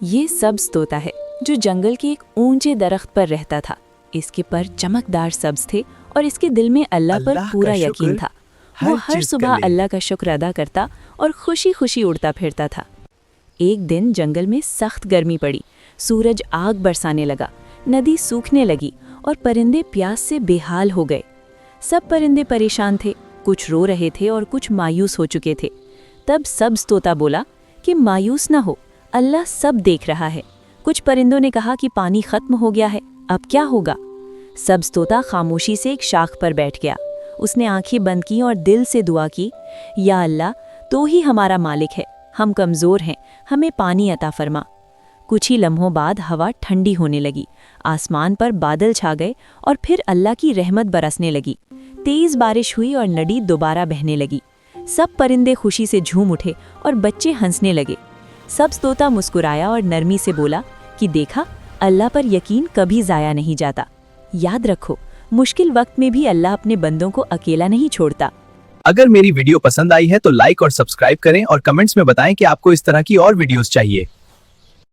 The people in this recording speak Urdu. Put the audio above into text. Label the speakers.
Speaker 1: یہ سبز طوطا ہے جو جنگل کے ایک اونچے درخت پر رہتا تھا۔ اس کے پر چمکدار سبز تھے اور اس کے دل میں اللہ پر پورا یقین تھا۔ وہ ہر صبح اللہ کا شکر ادا کرتا اور خوشی خوشی اڑتا پھرتا تھا۔ ایک دن جنگل میں سخت گرمی پڑی، سورج آگ برسانے لگا، ندی سوکھنے لگی اور پرندے پیاس سے بے حال ہو گئے۔ سب پرندے پریشان تھے، کچھ رو رہے تھے اور کچھ مایوس ہو چکے تھے۔ تب سبز طوطا بولا کہ مایوس نہ ہو، اللہ سب دیکھ رہا ہے۔ کچھ پرندوں نے کہا کہ پانی ختم ہو گیا ہے، اب کیا ہوگا؟ سبز طوطا خاموشی سے ایک شاخ پر بیٹھ گیا۔ اس نے آنکھیں بند کی اور دل سے دعا کی، یا اللہ تو ہی ہمارا مالک ہے، ہم کمزور ہیں، ہمیں پانی عطا فرما۔ کچھ ہی لمحوں بعد ہوا ٹھنڈی ہونے لگی، آسمان پر بادل چھا گئے اور پھر اللہ کی رحمت برسنے لگی۔ تیز بارش ہوئی اور ندی دوبارہ بہنے لگی۔ سب پرندے خوشی سے جھوم اٹھے اور بچے ہنسنے لگے۔ سبز طوطا مسکرایا اور نرمی سے بولا کہ دیکھا، اللہ پر یقین کبھی ضائع نہیں جاتا۔ یاد رکھو، مشکل وقت میں بھی اللہ اپنے بندوں کو اکیلا نہیں چھوڑتا۔
Speaker 2: اگر میری ویڈیو پسند آئی ہے تو لائک اور سبسکرائب کریں اور کمنٹس میں بتائیں کہ آپ کو اس طرح کی اور ویڈیوز چاہیے۔